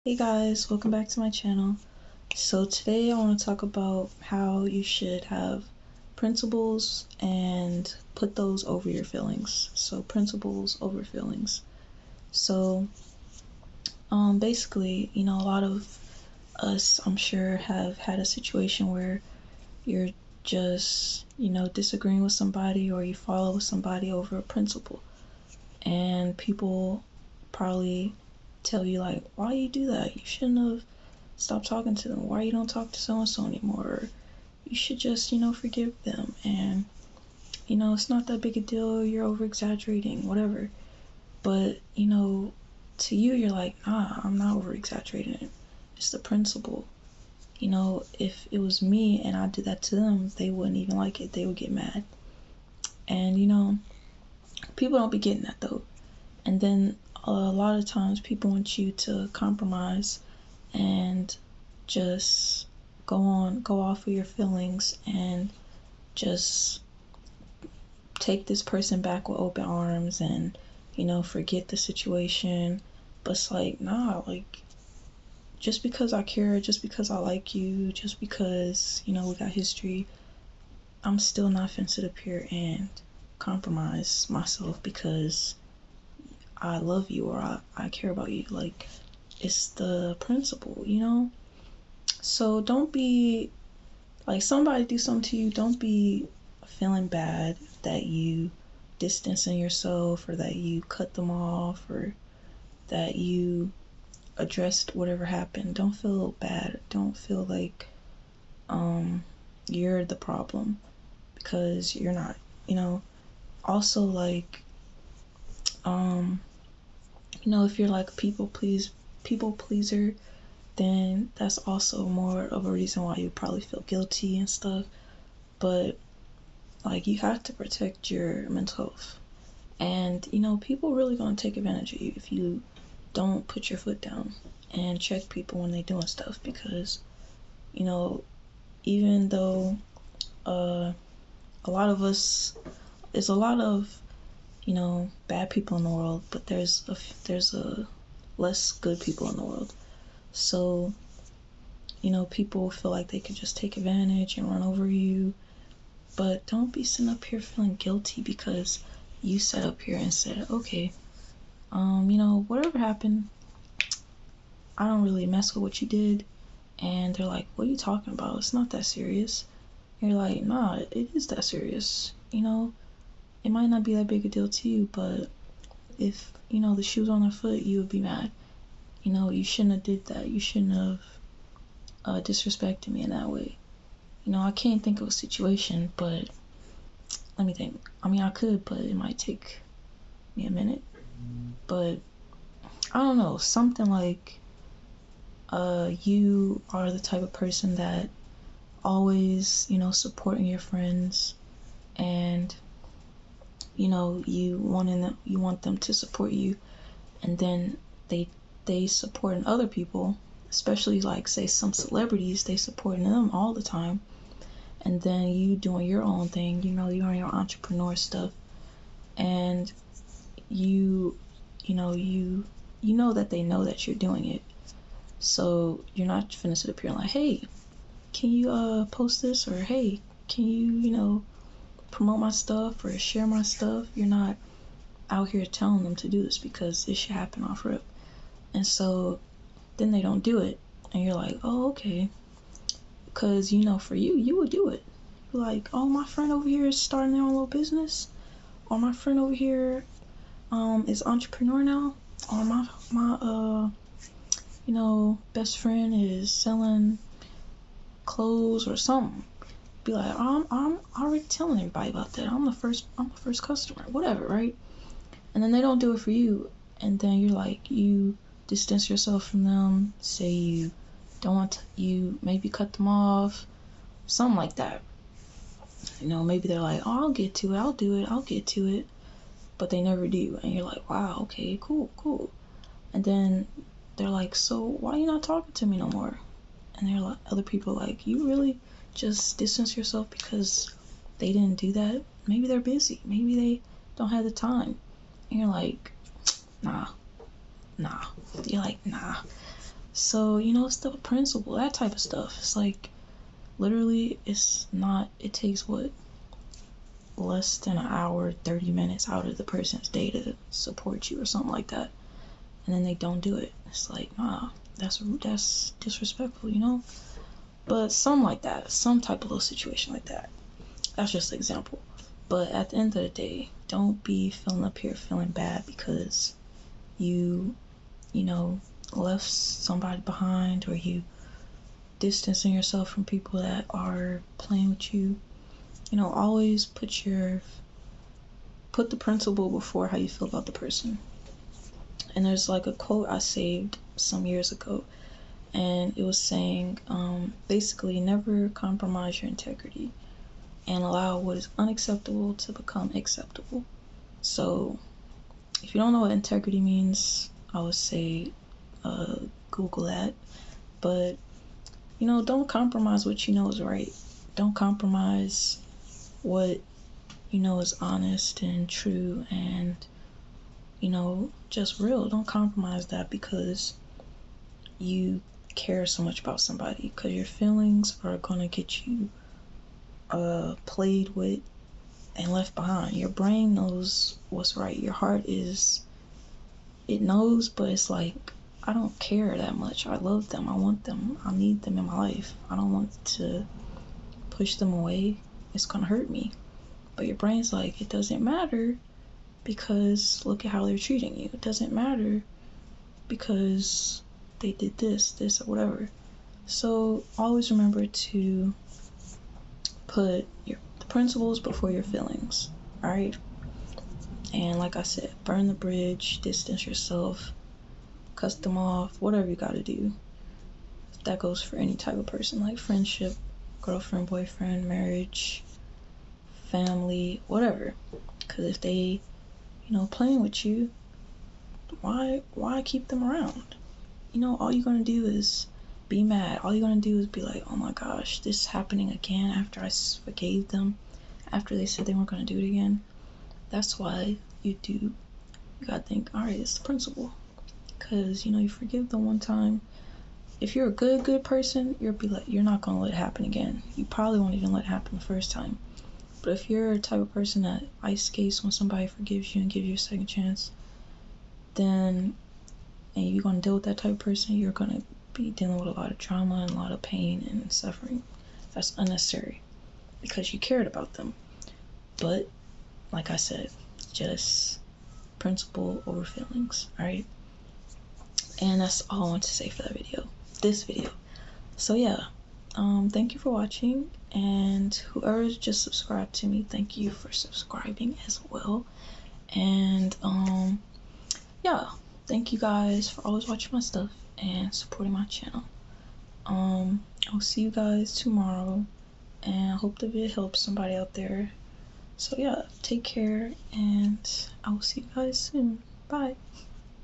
Hey guys, welcome back to my channel. So today I want to talk about how you should have principles and put those over your feelings. So principles over feelings. So basically, a lot of us, I'm sure, have had a situation where you're just, disagreeing with somebody or you follow with somebody over a principle. And people probably tell you like, why you do that? You shouldn't have stopped talking to them. Why you don't talk to so and so anymore? Or you should just, forgive them. And it's not that big a deal. You're over exaggerating, whatever. But to you, you're like, nah, I'm not over exaggerating it. It's the principle. If it was me and I did that to them, they wouldn't even like it. They would get mad. And people don't be getting that though. And then a lot of times people want you to compromise and just go off of your feelings and just take this person back with open arms and forget the situation. But it's like, nah, like, just because I care, just because I like you, just because we got history, I'm still not finna sit up here and compromise myself because I love you or I care about you. Like, it's the principle. So don't be like, somebody do something to you, don't be feeling bad that you distancing yourself or that you cut them off or that you addressed whatever happened. Don't feel bad. Don't feel like you're the problem, because you're not. Also, like, if you're like a people pleaser, then that's also more of a reason why you probably feel guilty and stuff. But like, you have to protect your mental health. And people really gonna take advantage of you if you don't put your foot down and check people when they doing stuff. Because even though a lot of us, there's a lot of bad people in the world, but there's a less good people in the world. So people feel like they could just take advantage and run over you. But don't be sitting up here feeling guilty because you sat up here and said, okay, whatever happened, I don't really mess with what you did. And they're like, what are you talking about? It's not that serious. And you're like, nah, it is that serious. It might not be that big a deal to you, but if, the shoe's on their foot, you would be mad. You shouldn't have did that. You shouldn't have disrespected me in that way. I can't think of a situation, but let me think. I mean, I could, but it might take me a minute. But I don't know, something like you are the type of person that always, supporting your friends, and you want them to support you, and then they supporting other people, especially like, say, some celebrities, they supporting them all the time, and then you doing your own thing, you're on your entrepreneur stuff, and you know that they know that you're doing it. So you're not finna sit up here and like, hey, can you post this, or hey, can you promote my stuff or share my stuff. You're not out here telling them to do this because it should happen off rip. And so then they don't do it, and you're like, oh, okay, because for you would do it. You're like, oh, my friend over here is starting their own little business, or my friend over here is entrepreneur now, or my best friend is selling clothes or something. Be like, I'm already telling everybody about that. I'm the first customer, whatever, right? And then they don't do it for you, and then you're like, you distance yourself from them, say you don't want to, you maybe cut them off, something like that. Maybe they're like, oh, I'll get to it, I'll get to it, but they never do, and you're like, wow, okay, cool. And then they're like, so why are you not talking to me no more? And they're like, other people are like, you really just distance yourself because they didn't do that? Maybe they're busy, maybe they don't have the time. And you're like, nah. You're like, nah. So, it's the principle, that type of stuff. It's like, literally, it takes what, less than an hour, 30 minutes out of the person's day to support you or something like that. And then they don't do it. It's like, nah, that's disrespectful. But something like that, some type of little situation like that. That's just an example. But at the end of the day, don't be feeling up here feeling bad because you left somebody behind, or you distancing yourself from people that are playing with you. Always put the principle before how you feel about the person. And there's like a quote I saved some years ago, and it was saying, basically, never compromise your integrity and allow what is unacceptable to become acceptable. So if you don't know what integrity means, I would say Google that. But don't compromise what you know is right. Don't compromise what is honest and true and just real. Don't compromise that because you care so much about somebody, because your feelings are gonna get you played with and left behind. Your brain knows what's right. Your heart it knows, but it's like, I don't care that much. I love them. I want them. I need them in my life. I don't want to push them away. It's gonna hurt me. But your brain's like, it doesn't matter because look at how they're treating you. It doesn't matter because they did this, or whatever. So always remember to put the principles before your feelings, alright? And like I said, burn the bridge, distance yourself, cut them off, whatever you gotta do. That goes for any type of person, like friendship, girlfriend, boyfriend, marriage, family, whatever. Because if they, playing with you, why keep them around? All you're gonna do is be mad. All you're gonna do is be like, oh my gosh, this is happening again after I forgave them, after they said they weren't gonna do it again. That's why you gotta think, alright, it's the principle. Because, you forgive them one time. If you're a good person, you're not gonna let it happen again. You probably won't even let it happen the first time. But if you're a type of person that ice skates when somebody forgives you and gives you a second chance, and you're gonna deal with that type of person, you're gonna be dealing with a lot of trauma and a lot of pain and suffering. That's unnecessary because you cared about them. But like I said, just principle over feelings, alright? And that's all I want to say for this video. So yeah, thank you for watching, and whoever's just subscribed to me, thank you for subscribing as well. And yeah, thank you guys for always watching my stuff and supporting my channel. I'll see you guys tomorrow, and I hope the video helps somebody out there. So yeah, take care, and I will see you guys soon. Bye.